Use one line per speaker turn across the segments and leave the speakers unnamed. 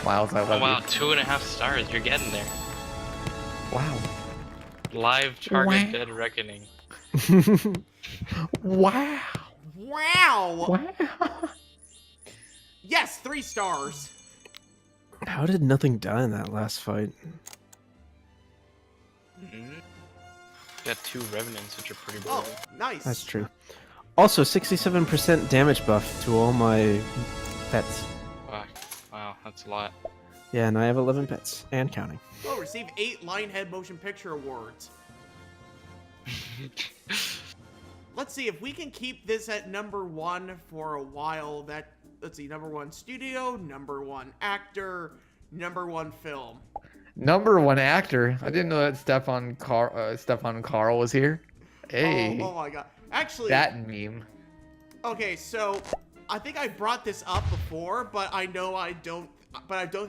Miles, I
Oh
love
wow, 2.5 stars. You're getting there.
you. Wow.
Live target dead reckoning.
Wow.
Wow!
Wow.
Yes, 3 stars.
How did nothing die in that last fight?
Got 2 revenants, which are pretty
Oh,
brutal.
nice.
That's true. Also, 67% damage buff to all my pets.
Wow, that's a lot.
Yeah, and I have 11 pets and counting.
Oh, receive 8 Lionhead Motion Picture Awards. Let's see if we can keep this at #1 for a while. Let's see, #1 studio, #1 actor, #1 film.
#1 actor. I didn't know that Stefan Carl was here. Hey.
Oh my god. Actually,
that meme.
okay, so I think I brought this up before, but I don't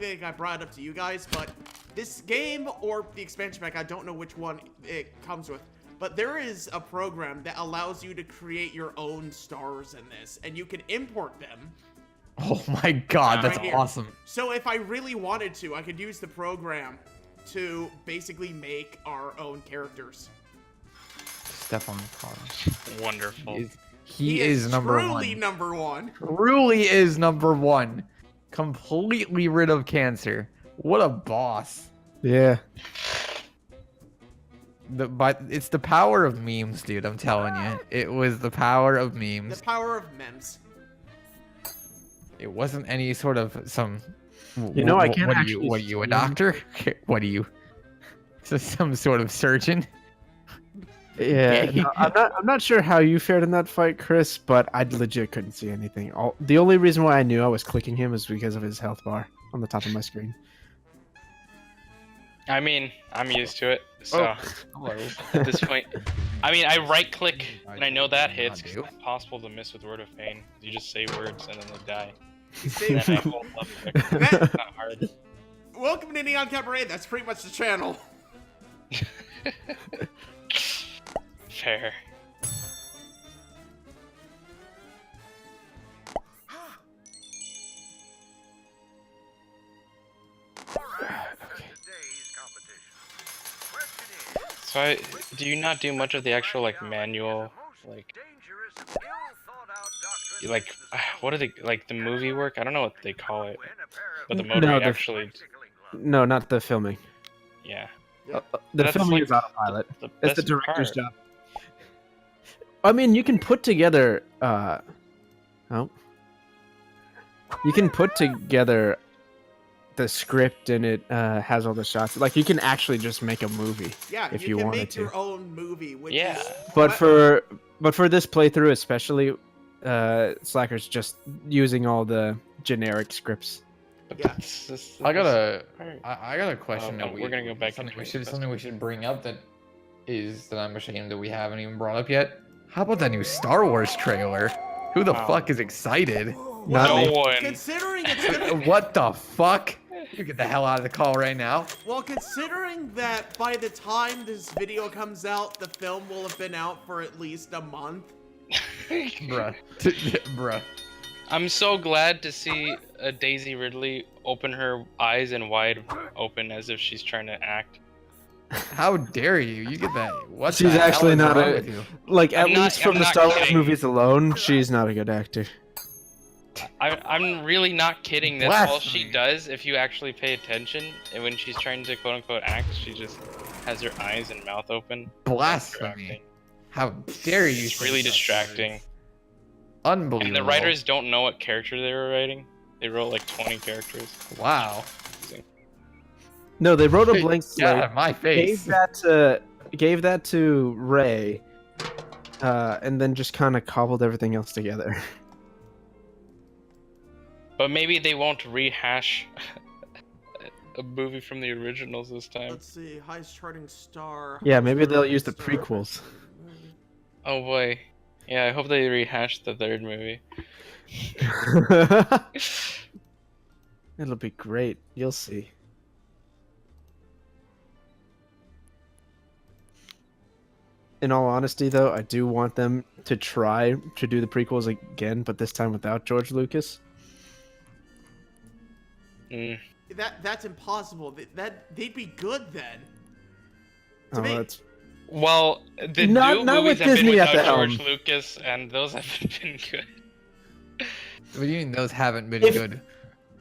think I brought it up to you guys, but this game or the expansion pack, I don't know which one it comes with, but there is a program that allows you to create your own stars in this, and you can import them.
Oh my god, that's
right here.
awesome.
So if I really wanted to, I could use the program to basically make our own characters.
Stefan Carl.
Wonderful.
He is #1.
Truly #1.
Truly is #1. Completely rid of cancer. What a boss.
Yeah.
But it's the power of memes, dude. I'm telling you, it was the power of memes.
The power of memes.
It wasn't any sort of some.
You know, I can't
What
actually
are you, a
see
doctor? What are you? Some sort of surgeon?
Yeah,
Okay.
no, I'm not sure how you fared in that fight, Chris, but I legit couldn't see anything. The only reason why I knew I was clicking him is because of his health bar on the top of my screen.
I mean, I'm used to it, so
Hello.
at this point, I mean, I right-click and I know that hits.
I
'Cause
do.
it's possible to miss with Word of Pain. You just say words and then they die.
You say
And then I hold left click.
That-
It's not hard.
Welcome to Neon Cabaret. That's pretty much the channel.
Fair. So do you not do much of the actual like manual like what are they like the movie work? I don't know what they call it, but the movie
No,
actually
No, not the filming.
yeah.
The
That's
filming
like
is autopilot.
The
That's the
best
director's
part.
job. I mean, you can put together. You can put together the script, and it has all the shots. Like you can actually just make a movie.
Yeah,
If
you
you
can
wanted
make
to.
your own movie. Which
Yeah.
is,
But for this playthrough, especially, Slacker's just using all the generic scripts.
But
Yeah.
that's just
I got a
part.
question that
we're gonna go back
something
into
we
it.
should
That's
something we should bring up that I'm ashamed that we haven't even brought up yet. How about that new Star Wars trailer? Who the
Wow.
fuck is excited?
Not
no
me.
one.
considering it's gonna,
What the fuck? You get the hell out of the call right now.
well, considering that by the time this video comes out, the film will have been out for at least a month.
Bruh. Bruh.
I'm so glad to see Daisy Ridley open her eyes and wide open as if she's trying to act.
How dare you? You get that. What
She's
the hell
actually
is
not
wrong
a-
with you?
Like at
I'm not-
least from
I'm
the
not
Star Wars
kidding.
movies alone, she's not a good actor.
I'm really not kidding. That's all she
Blasphemy.
does if you actually pay attention. And when she's trying to quote unquote act, she just has her eyes and mouth open.
Blasphemy. How dare you?
It's
say
really
such
distracting.
words. Unbelievable.
And the writers don't know what character they were writing. They wrote like 20 characters.
Wow.
No, they wrote a blank
Get
slate.
out of my face.
Gave that to Ray, and then just kind of cobbled everything else together.
But maybe they won't rehash a movie from the originals this time.
Let's see, highest charting star.
Yeah,
highest
maybe they'll
charting
use the
star.
prequels.
Oh boy. Yeah, I hope they rehash the third movie.
It'll be great. You'll see. In all honesty, though, I do want them to try to do the prequels again, but this time without George Lucas.
Mm.
that's impossible. They'd be good then. To
Oh,
me.
that's
Well, the
Not-
new
not
movies
with
have
Disney
been
at the
without George
helm.
Lucas, and those haven't been good.
What do you mean those haven't been
If-
good?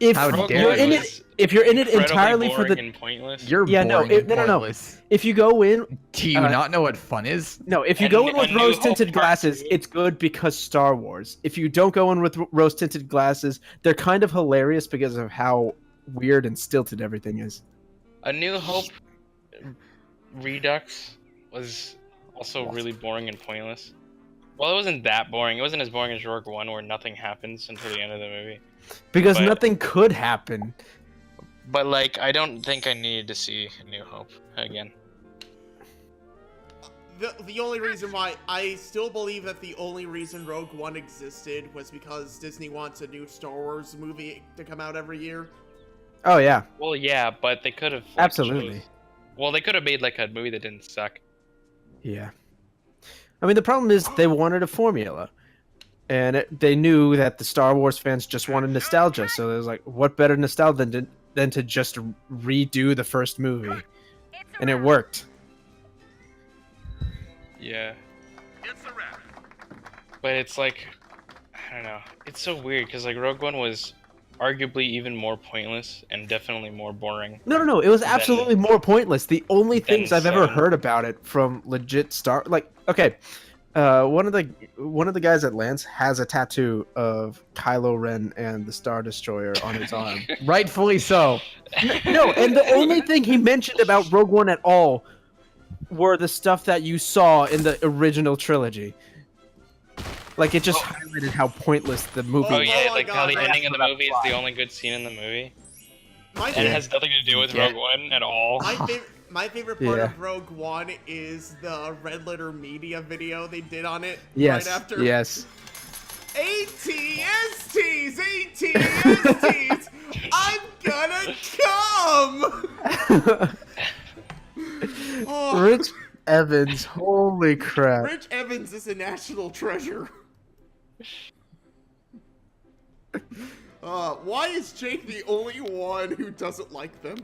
if
How
Rogue
dare
you're
One
in
you.
was
it, if you're in it
incredibly
entirely for
boring
the,
and pointless.
You're
Yeah, no,
boring and
no.
pointless.
if you go in,
Do you not know what fun is?
no, if you
And
go in
A
with
New
rose
Hope
tinted
Part
glasses,
2.
it's good because Star Wars. If you don't go in with rose tinted glasses, they're kind of hilarious because of how weird and stilted everything is.
A New Hope Redux was also
What?
really boring and pointless. Well, it wasn't that boring. It wasn't as boring as Rogue One, where nothing happens until the end of the movie.
Because
But-
nothing could happen.
But like, I don't think I needed to see A New Hope again.
The only reason why I still believe that the only reason Rogue One existed was because Disney wants a new Star Wars movie to come out every year.
Oh yeah,
Well, yeah, but they could have
absolutely.
Well, they could have made like a movie that didn't suck.
Yeah. I mean, the problem is they wanted a formula. And they knew that the Star Wars fans just wanted nostalgia. So it was like, what better nostalgia than to just redo the first movie? And it worked.
Yeah. But it's like, I don't know. It's so weird because like Rogue One was arguably even more pointless and definitely more boring.
No. It was absolutely more pointless. The only things I've ever
7.
heard about it from legit Star... Like, okay. One of the guys at Lance has a tattoo of Kylo Ren and the Star Destroyer on his arm.
Rightfully so.
No, and the only thing he mentioned about Rogue One at all were the stuff that you saw in the original trilogy. Like, it just highlighted how pointless the movie
Oh
was.
yeah,
my
like how
God,
the
right
ending of the
after
movie is
that
the only good scene in the movie,
My
and it
favorite,
has nothing to do with
Yeah.
Rogue One at all.
my favorite part
Yeah.
of Rogue One is the Red Letter Media video they did on it
Yes,
right after.
yes.
ATSTs, ATSTs, I'm gonna come! Oh,
Rich Evans, holy crap.
Rich Evans is a national treasure. Why is Jake the only one who doesn't like them?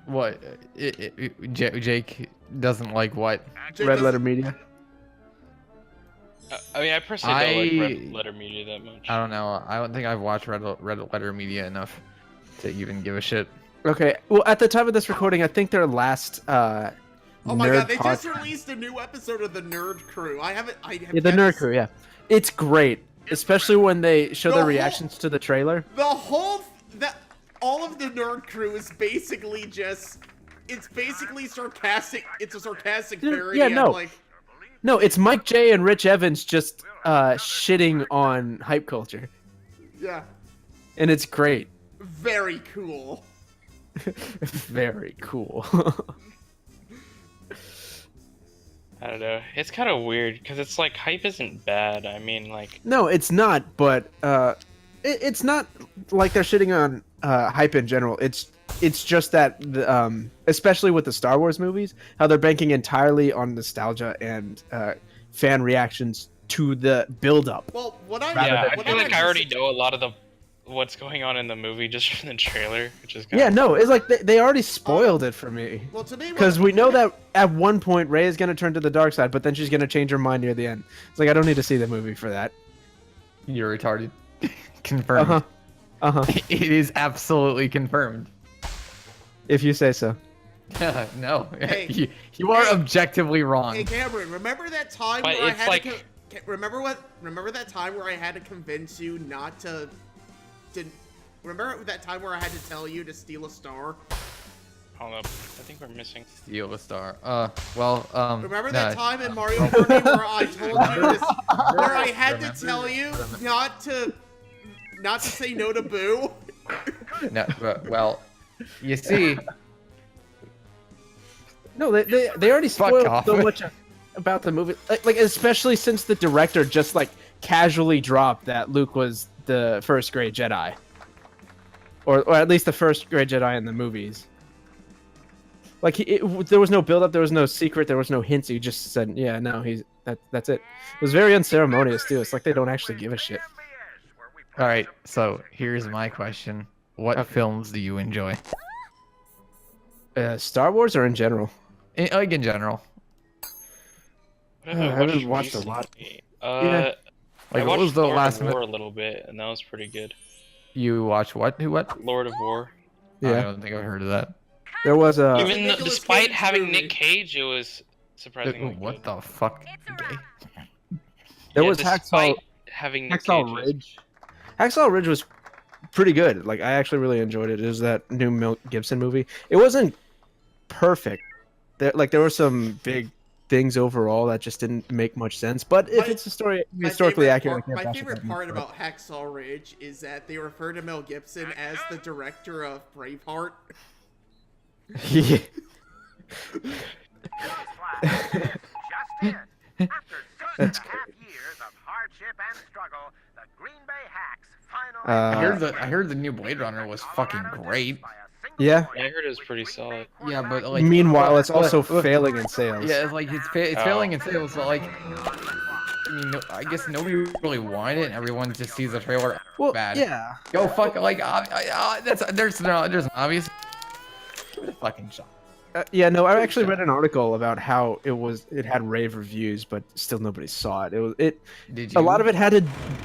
What? Jake doesn't like what?
Jake
Red
doesn't-
Letter Media.
I mean, I personally don't like
I-
Red Letter Media that much.
I don't know. I don't think I've watched Red Letter Media enough to even give a shit.
Okay, well, at the time of this recording, I think their last
Oh my
Nerd
god, they
Pod-
just released a new episode of the Nerd Crew. I have
Yeah, the
yet
Nerd
to-
Crew, yeah. It's great, especially when they show
The
their
whole-
reactions to the trailer.
The whole that all of the Nerd Crew is basically just it's basically sarcastic. It's a sarcastic
Dude,
parody.
yeah,
of,
no.
like
No, it's Mike J and Rich Evans just shitting on hype culture,
yeah,
and it's great.
very cool.
Very cool.
I don't know. It's kind of weird because it's like hype isn't bad. I mean, like
No, it's not, but it's not like they're shitting on hype in general. It's just that, especially with the Star Wars movies, how they're banking entirely on nostalgia and fan reactions to the build-up.
Well, what I
yeah, I
what
feel like I
have
already
to
know a lot of the what's going on in the movie just from the trailer, which is
Yeah, no, it's like they already spoiled it for me.
Well, to me,
Because we know that at one point Rey is going to turn to the dark side, but then she's going to change her mind near the end. It's like, I don't need to see the movie for that.
You're retarded. Confirmed.
Uh-huh. Uh-huh.
It is absolutely confirmed.
If you say so.
No,
Hey.
you are
Hey.
objectively wrong.
Hey Cameron, remember that time
But
where I
it's
had
like-
to remember that time where I had to convince you not to remember that time where I had to tell you to steal a star?
Hold up, I think we're missing.
Steal a star. Well,
Remember
nah,
that time in Mario Party where I told you to, where I had to tell you not to say no to Boo?
No, well, you see,
No, they already
Fuck
spoiled
off.
so much about the movie. Like, especially since the director just, like, casually dropped that Luke was the first great Jedi. Or at least the first great Jedi in the movies. Like, there was no build-up, there was no secret, there was no hints. He just said, yeah, no, that's it. It was very unceremonious, too. It's like they don't actually give a shit.
all right. So here's my question: What films do you enjoy?
Star Wars or in general?
Like in general.
What have
I haven't watched a
recently?
lot.
Uh,
Like,
I
what
watched
was the
Lord
last
of War a little bit, and that was pretty good.
you watched? What? Who? What?
Lord of War.
I
Yeah,
don't think I've heard of that.
there was a.
Even-
Even
Nicolas
despite
Cage
having
movie.
Nick Cage, it was surprisingly
What
good.
the fuck? Gay.
There
Yeah,
was
despite
Hacksaw.
having Nick
Hacksaw
Cage. was-
Ridge. Hacksaw Ridge was pretty good. Like I actually really enjoyed it. It was that new Mel Gibson movie. It wasn't perfect. There were some big things overall that just didn't make much sense. But if
My-
it's a story
My
historically
favorite
accurate, I
part-
can't
my
bash
favorite
it
part
that much,
about Hacksaw Ridge is that they refer to Mel Gibson as the director of Braveheart.
but- Yeah.
Just in, after 6.5 years of hardship and struggle, the Green Bay Hacks finally.
I heard the new Blade Runner was fucking great.
Yeah.
Yeah, I heard it was pretty solid.
Yeah, but like.
Meanwhile, it's also
but-
failing in sales.
Yeah, it's like it's failing in sales, but like. I mean, I guess nobody really wanted it. And everyone just sees the trailer.
Well,
bad.
yeah.
Go fuck. Like, there's an obvious. Give it a fucking shot.
Yeah, no, I actually read an article about how it had rave reviews, but still nobody saw it.
Did you?
A lot of it had to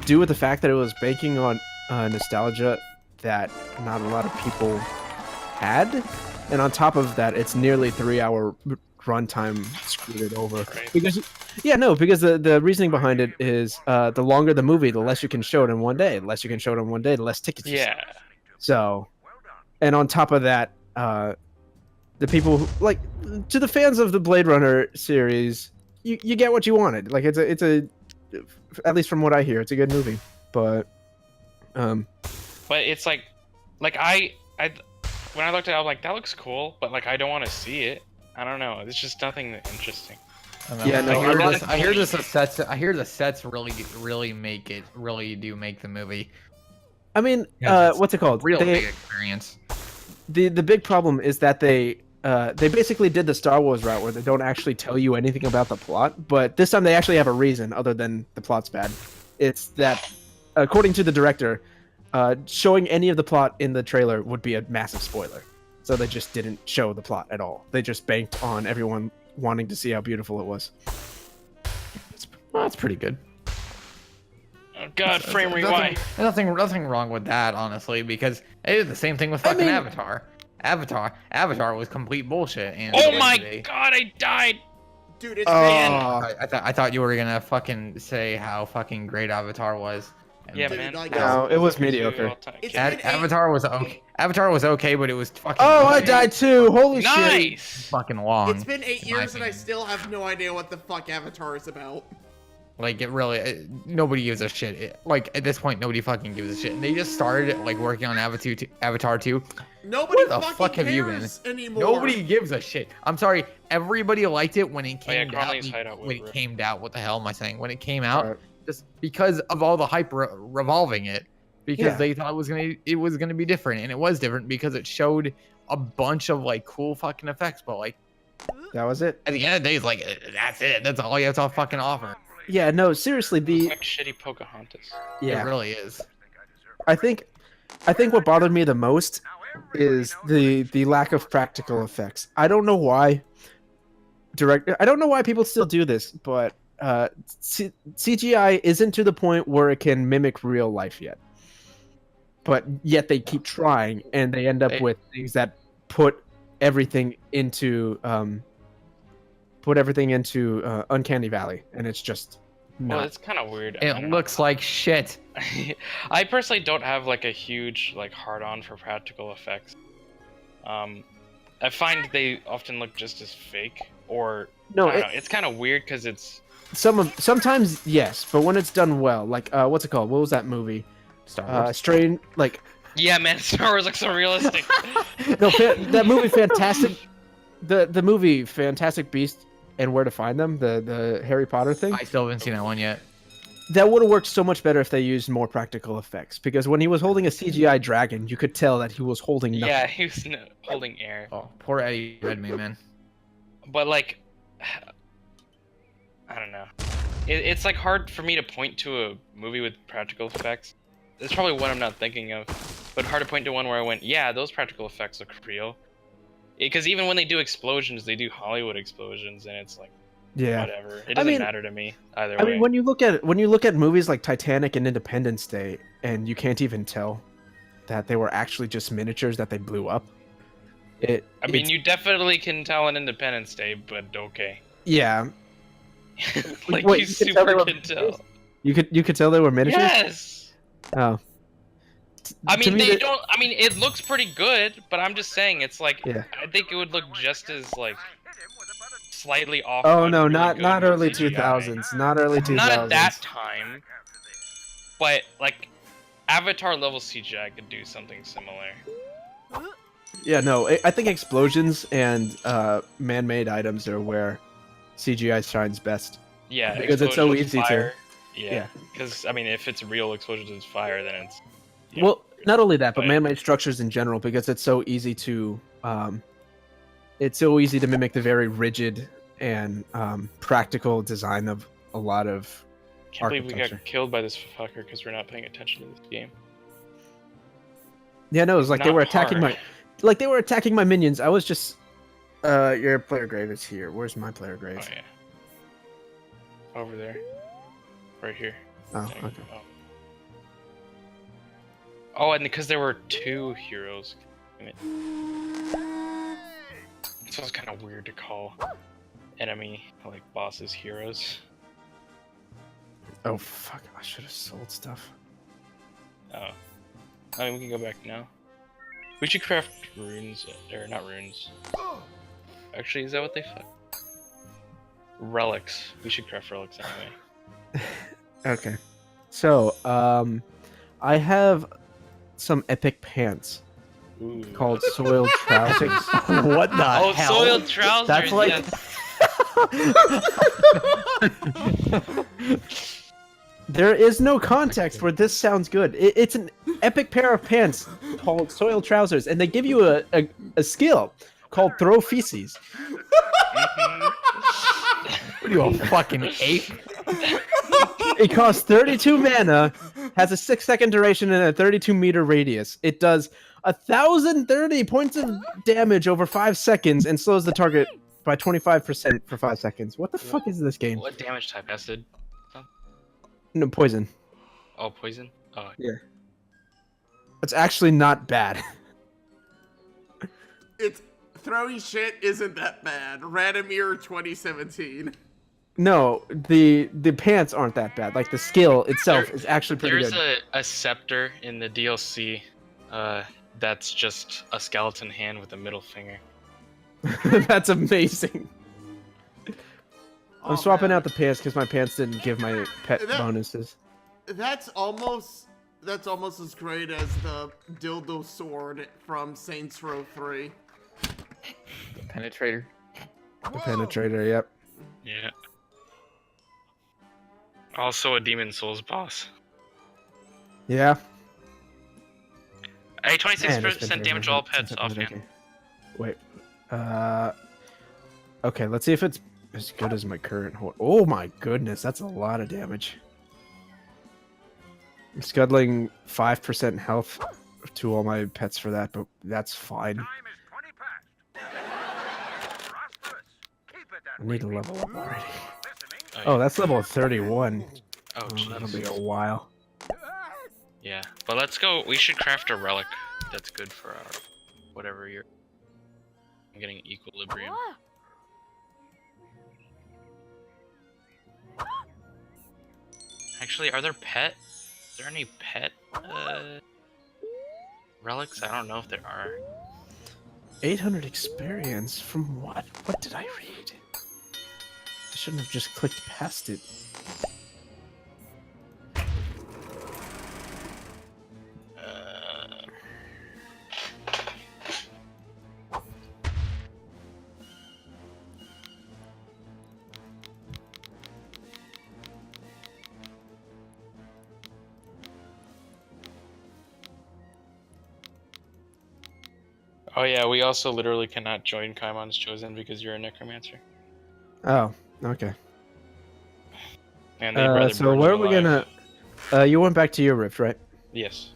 do with the fact that it was banking on nostalgia that not a lot of people had, and on top of that, it's nearly 3-hour runtime screwed it over.
Right.
Because the reasoning behind it is the longer the movie, the less you can show it in one day. The less you can show it in one day, the less tickets. You sell.
Yeah.
So, and on top of that, the people who, like, to the fans of the Blade Runner series, you get what you wanted. Like it's a at least from what I hear, it's a good movie. But
But it's like I when I looked at it, I was like, that looks cool, but like I don't want to see it. I don't know. It's just nothing interesting.
Yeah, no,
I hear the sets really make the movie.
I mean,
Yeah, it's
what's it called?
Real big experience.
The big problem is that they basically did the Star Wars route where they don't actually tell you anything about the plot, but this time they actually have a reason other than the plot's bad. It's that, according to the director, showing any of the plot in the trailer would be a massive spoiler. So they just didn't show the plot at all. They just banked on everyone wanting to see how beautiful it was.
Well, that's pretty good.
Oh God, frame rewind.
Nothing wrong with that, honestly, because it is the same thing with fucking Avatar. Avatar was complete bullshit. And
Oh my God, I died.
Dude, it's
I thought you were gonna fucking say how fucking great Avatar was. And
Yeah,
Dude,
man.
like,
No, it was mediocre.
It's
A-
been
Avatar was okay. Avatar was okay, but it was fucking.
Oh, I died too! Holy shit!
Nice.
Fucking long.
It's been 8
in my
years and I
opinion.
still have no idea what the fuck Avatar is about.
Like it really, nobody gives a shit. Like at this point, nobody fucking gives a shit. And they just started like working on Avatar 2.
Nobody
Where the
fucking
fuck have you
cares anymore.
Nobody gives a shit. I'm sorry. Everybody liked it when it
Oh, yeah,
came out.
Conley's hideout
When it
was
came out, what the hell am I saying? When it came out,
Right.
just because of all the hype revolving it, because
Yeah.
they thought it was gonna be different, and it was different because it showed a bunch of like cool fucking effects. But like
That was it.
at the end of the day, it's like that's it. That's all you have to fucking offer.
Yeah, no, seriously,
It's like shitty Pocahontas.
It really is.
I think what bothered me the most is the lack of practical effects. I don't know why I don't know why people still do this, but CGI isn't to the point where it can mimic real life yet. But yet they keep trying, and they end up with things that put everything into Uncanny Valley, and it's just
Well,
not.
it's kind of weird. I
It
don't know.
looks like shit.
I personally don't have like a huge like hard-on for practical effects. I find they often look just as fake, or
No,
I don't know. It's kind of weird because it's
Sometimes yes, but when it's done well, like what's it called? What was that movie?
Star Wars.
Strain, like
yeah, man. Star Wars looks so realistic.
no, that movie, Fantastic, the movie Fantastic Beasts and Where to Find Them, the Harry Potter thing.
I still haven't seen that one yet.
That would have worked so much better if they used more practical effects. Because when he was holding a CGI dragon, you could tell that he was holding nothing.
Yeah, he was holding air.
Oh, poor Eddie Redmayne, man.
But like, I don't know. It's like hard for me to point to a movie with practical effects. It's probably one I'm not thinking of. but hard to point to one where I went, yeah, those practical effects look real. Because even when they do explosions, they do Hollywood explosions, and it's like,
Yeah.
whatever. It doesn't matter to me either way.
I mean, when you look at movies like Titanic and Independence Day, and you can't even tell that they were actually just miniatures that they blew up.
I mean, you definitely can tell in Independence Day, but okay.
Yeah.
Like
Wait,
you
you could tell they
super
were
can tell.
You could tell they were miniatures.
Yes.
Oh.
I
To
mean,
me,
they
they-
don't. I mean, it looks pretty good, but I'm just saying, it's like
Yeah.
I think it would look just as like slightly off.
Oh
but
no,
really
not
good
not
with
early
CGI.
2000s. Not early 2000s.
Not at that time, but like Avatar level CGI could do something similar.
Yeah, no. I think explosions and man-made items are where CGI shines best.
Yeah,
Because it's so
explosions,
easy to-
fire.
Yeah.
Yeah, because I mean, if it's real explosions and fire, then it's. Yeah.
Well, not only that, but
But-
man-made structures in general, because it's so easy to mimic the very rigid and practical design of a lot of
Can't believe we
architecture.
got killed by this fucker because we're not paying attention to this game.
Yeah, no, it was like they
Not
were attacking
hard.
my minions. I was just your player grave is here. Where's my player grave?
Oh yeah. Over there. Right here.
Oh,
Dang.
okay.
Oh, and because there were two heroes. Damn it. So it's kind of weird to call enemy, like, bosses heroes.
Oh fuck! I should have sold stuff.
Oh. I mean, we can go back now. We should craft runes, or not runes. Actually, is that what they fuck? Relics. We should craft relics anyway.
Okay. So, I have some epic pants
Ooh.
called soiled trousers.
What the
Oh,
hell?
soiled trousers.
That's like-
yes.
There is no context where this sounds good. It's an epic pair of pants called soiled trousers, and they give you a skill called throw feces.
Mhm.
What are you, a fucking ape?
It costs 32 mana, has a 6-second duration, and a 32-meter radius. It does 1,030 points of damage over 5 seconds and slows the target by 25% for 5 seconds. What the fuck is this game?
What damage type? Acid?
No, poison.
Oh, poison? Oh.
It's actually not bad.
It's throwing shit isn't that bad. Radomir 2017.
No, the pants aren't that bad. Like the skill itself
There-
is actually pretty
There's
good.
a scepter in the DLC that's just a skeleton hand with a middle finger.
That's amazing. I'm
Oh,
swapping
man.
out the pants because my pants didn't give my pet
That-
bonuses.
That's almost as great as the dildo sword from Saints Row 3.
Penetrator.
The penetrator, yep.
Yeah. Also a Demon Souls boss.
Yeah.
Hey,
Man,
26% damage to all pets
since I've
offhand.
been Wait. Okay, let's see if it's as good as my current hold. Oh my goodness, that's a lot of damage. I'm scuttling 5% health to all my pets for that, but that's fine.
Time is 20 past. Prosperous. Keep it that
I need to
way,
level up
people.
already.
Oh,
Oh, that's level 31.
Oh,
That'll be
jeez.
a while.
Yeah, but let's go. We should craft a relic that's good for our whatever you're. I'm getting equilibrium. Actually, are there pet? Is there any pet relics? I don't know if there are.
800 experience from what? What did I read? I shouldn't have just clicked past it.
Oh yeah, we also literally cannot join Kaimon's Chosen because you're a necromancer.
Oh, okay.
And they'd rather
So
burn
where
you
are we
alive.
gonna? You went back to your rift, right?
Yes.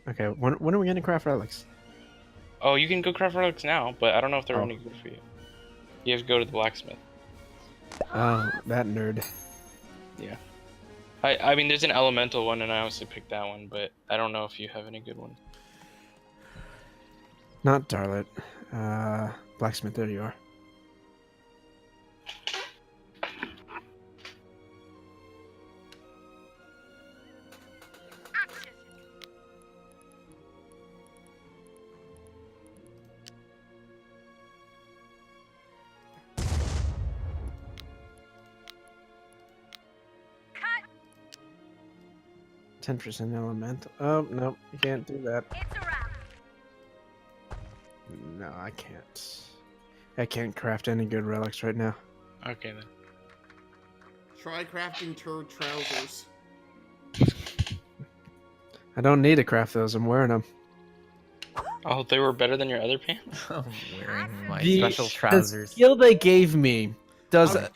Okay, when are we gonna craft relics?
Oh, you can go craft relics now, but I don't know if they're
Oh.
any good for you. You have to go to the blacksmith.
Oh, that nerd.
Yeah. I mean, there's an elemental one, and I honestly picked that one, but I don't know if you have any good ones.
Not Darlet. Blacksmith, there you are.
Cut.
10% elemental. Oh, no, you can't do that.
It's a wrap.
No, I can't. I can't craft any good relics right now.
Okay, then.
Try crafting turd trousers.
I don't need to craft those. I'm wearing them.
Oh, they were better than your other pants?
I'm wearing my
The-
special
The
trousers.
skill they gave me does
Okay.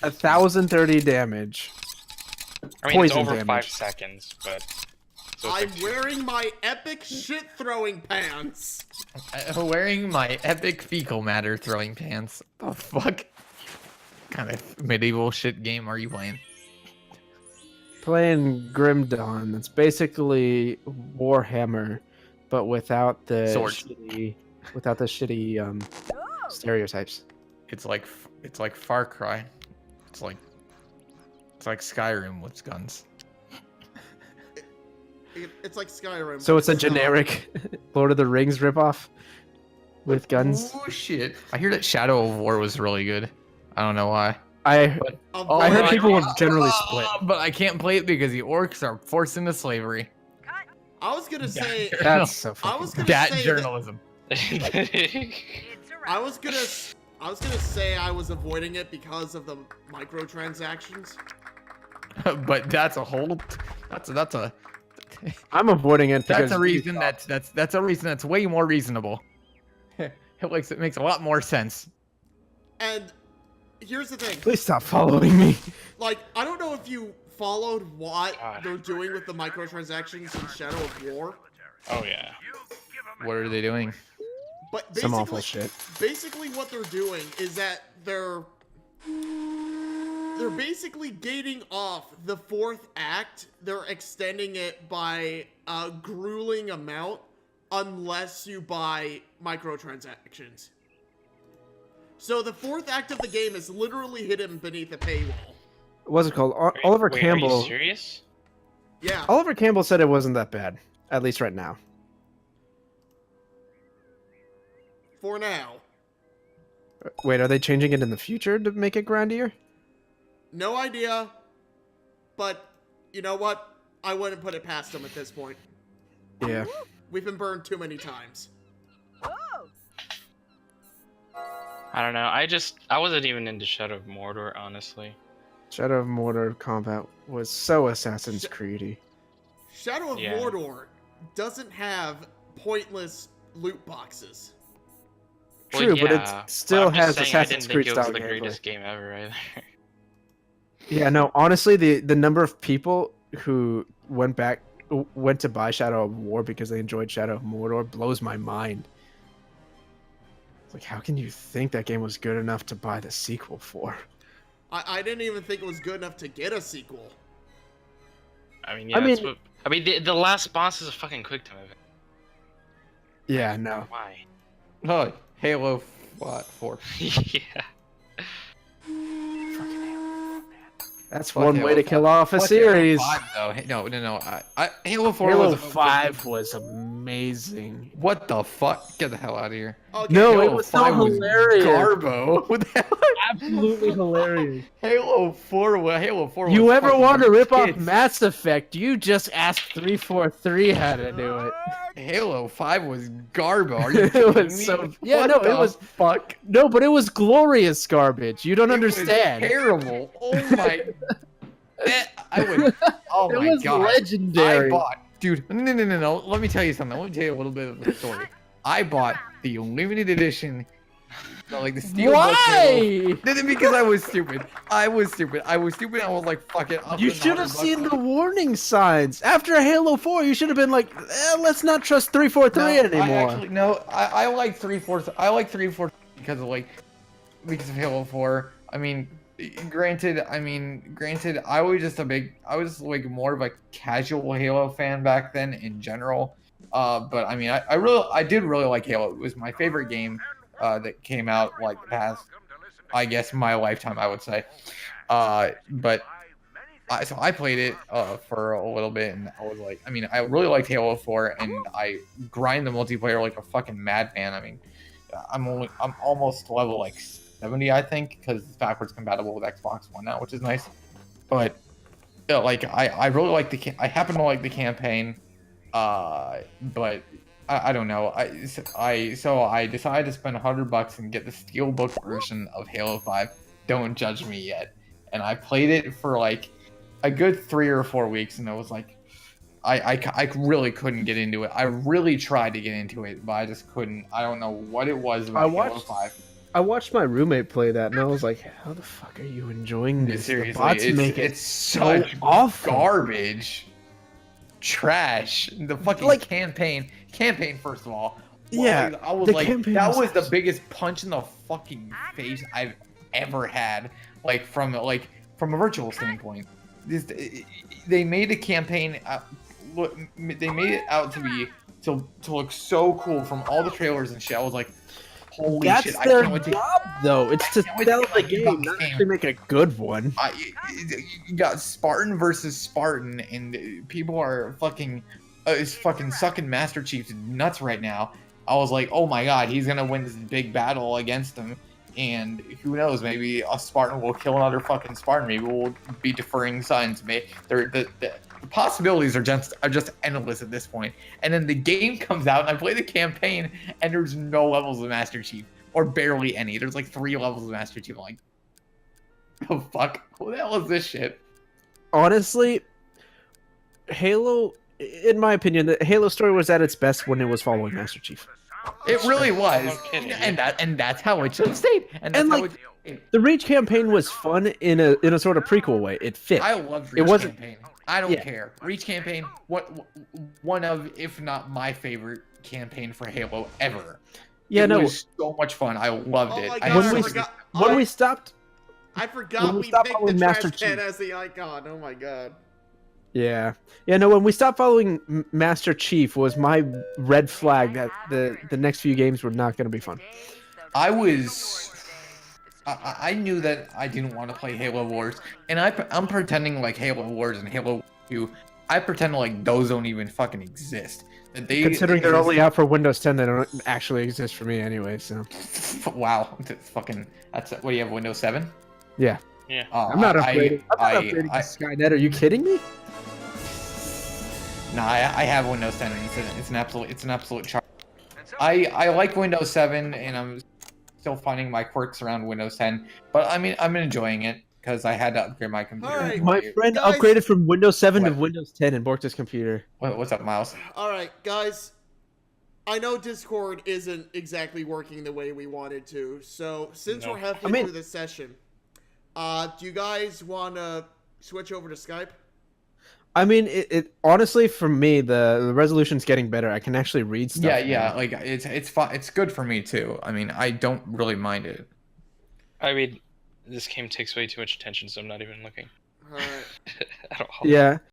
1,030 damage.
I mean, it's
Poison
over
damage.
5 seconds, but... So it's
I'm
like-
wearing my epic shit throwing pants.
I'm wearing my epic fecal matter throwing pants. The fuck kind of medieval shit game are you playing?
Playing Grim Dawn. It's basically Warhammer, but without the
Swords.
shitty stereotypes.
It's like Far Cry. It's like Skyrim with guns.
It's like Skyrim.
So it's a
but not.
generic Lord of the Rings ripoff with guns.
Oh shit! I hear that Shadow of War was really good. I don't know why.
I
Oh,
I heard
my
people
God.
were generally split.
But I can't play it because the orcs are forced into slavery.
Cut.
I was gonna say.
That's so
I
fucking.
was gonna
That
say
journalism.
It's a wrap.
I was gonna say I was avoiding it because of the microtransactions.
But that's a whole. That's a.
I'm avoiding it because
That's a reason. That's a reason that's way more reasonable. It makes a lot more sense.
And here's the thing.
Please stop following me.
Like, I don't know if you followed what
God.
they're doing with the microtransactions in Shadow of War,
Oh, yeah.
What are they doing?
but
Some
basically,
awful shit.
basically what they're doing is that they're basically gating off the fourth act. They're extending it by a grueling amount unless you buy microtransactions. So the fourth act of the game is literally hidden beneath a paywall.
What's it called? Oliver
Wait,
Campbell.
Are you serious?
Yeah.
Oliver Campbell said it wasn't that bad, at least right now.
For now.
Wait, are they changing it in the future to make it grindier?
No idea. But you know what? I wouldn't put it past them at this point.
Yeah.
We've been burned too many times.
Whoa.
I don't know. I wasn't even into Shadow of Mordor, honestly.
Shadow of Mordor combat was so Assassin's
Sh-
Creedy.
Shadow of
Yeah.
Mordor doesn't have pointless loot boxes.
True, but
yeah,
it still
I'm just
has
saying
Assassin's
I didn't
Creed
think it was
style
the
gameplay.
greatest game ever either.
Yeah, no, honestly, the number of people who went to buy Shadow of War because they enjoyed Shadow of Mordor blows my mind. It's like, how can you think that game was good enough to buy the sequel for?
I didn't even think it was good enough to get a sequel.
I mean, yeah, the last boss is a fucking quick time event.
Yeah, no.
Why?
Oh, Halo 4.
Yeah.
That's
Fuck
one
Halo
way to
5.
kill off a
Fuck
series.
Halo 5, though. No. Halo 4
Halo
was
5 was amazing.
What the fuck? Get the hell out of here.
Okay,
No,
Halo
it was so
5 was
hilarious.
Garbo. What the hell?
Absolutely hilarious.
Halo 4 was
You ever
fucking
want to rip off
kids.
Mass Effect? You just ask 343 how to do it.
Halo 5 was Garbo. Are you
It
kidding
was
me?
so- yeah,
What
no, it
the
was-
fuck.
No, but it was glorious garbage. You don't
It was
understand.
terrible. Oh my. I would. Oh
It
my
was
god.
legendary.
I bought, dude. No. Let me tell you something. Let me tell you a little bit of the story. I bought the limited edition No, like the Steelbook Halo.
Why?
Because I was stupid. I was stupid. I was like, fuck it.
You should have seen the warning signs. After Halo 4, you should have been like, let's not trust 343 anymore.
I like 343. I like 343 because of Halo 4. I mean, granted, I was like more of a casual Halo fan back then in general. But I mean, I did really like Halo. It was my favorite game that came out like the past, I guess, my lifetime, I would say. But so I played it for a little bit, and I was like, I mean, I really liked Halo 4, and I grind the multiplayer like a fucking madman. I mean, I'm almost level like 70, I think, because it's backwards compatible with Xbox One now, which is nice. But yeah, like I really like I happen to like the campaign, but I don't know. So I decided to spend $100 and get the Steelbook version of Halo 5. Don't judge me yet. And I played it for like a good 3 or 4 weeks, and I was like, I really couldn't get into it. I really tried to get into it, but I just couldn't. I don't know what it was about Halo 5.
I watched my roommate play that, and I was like, how the fuck are you enjoying this?
Seriously,
the bots make
it's
so
such
awful.
Garbage. Trash. The fucking
Like,
campaign, first of all.
Yeah,
I was
the
like,
campaign
that
was
was the biggest punch in the fucking face I've ever had. Like from a virtual standpoint. They made the campaign they made it out to be to look so cool from all the trailers and shit. I was like, holy
that's
shit!
their
I can't wait to
job, though. It's to
can't wait
sell
to
the
get
game,
the
not
game.
actually make a good one.
You got Spartan versus Spartan, and people are fucking sucking Master Chief's nuts right now. I was like, oh my god, he's gonna win this big battle against him, and who knows? Maybe a Spartan will kill another fucking Spartan. Maybe we'll be deferring sons. The possibilities are just endless at this point. And then the game comes out, and I play the campaign, and there's no levels of Master Chief, or barely any. There's like 3 levels of Master Chief. I'm like, oh fuck, what the hell is this shit?
Honestly, Halo, in my opinion, the Halo story was at its best when it was following Master Chief.
It really was,
No kidding.
and that's how it should have stayed. And that's
And,
how
like,
it stayed.
The Reach campaign was fun in a sort of prequel way. It fit.
I love
It
Reach
wasn't-
campaign. I don't
Yeah.
care. Reach campaign, one of, if not my favorite campaign for Halo ever.
Yeah,
It
no.
was so much fun. I loved
Oh
it.
my
I
God,
just-
When
I forgot.
When we stopped,
I forgot
when we
we
stopped
picked the
following
trash
Master
can
Chief.
as the icon. Oh my god.
yeah, no. When we stopped following Master Chief, was my red flag that the next few games were not going to be fun.
I knew that I didn't want to play Halo Wars, and I'm pretending like Halo Wars and Halo 2. I pretend like those don't even fucking exist. That they
Considering they're
exist.
only out for Windows 10, they don't actually exist for me anyway. So
Wow, that's fucking. That's what do you have? Windows 7?
yeah,
Yeah.
I'm not upgrading. I'm not upgrading to Skynet. Are you kidding me?
Nah, I have Windows 10, and it's an absolute charge. I like Windows 7, and I'm still finding my quirks around Windows 10, but I mean I'm enjoying it because I had to upgrade my computer.
All right.
My friend
Guys-
upgraded from Windows 7 to
What?
Windows 10 and borked his computer.
What's up, Miles?
All right, guys. I know Discord isn't exactly working the way we wanted to, so since
No.
we're halfway through this session, do you guys want to switch over to Skype?
I mean, it honestly, for me, the resolution's getting better. I can actually read stuff.
Yeah,
now.
like it's fun. It's good for me too. I mean, I don't really mind it.
I mean, this game takes way too much attention, so I'm not even looking
All right.
at all.
Yeah.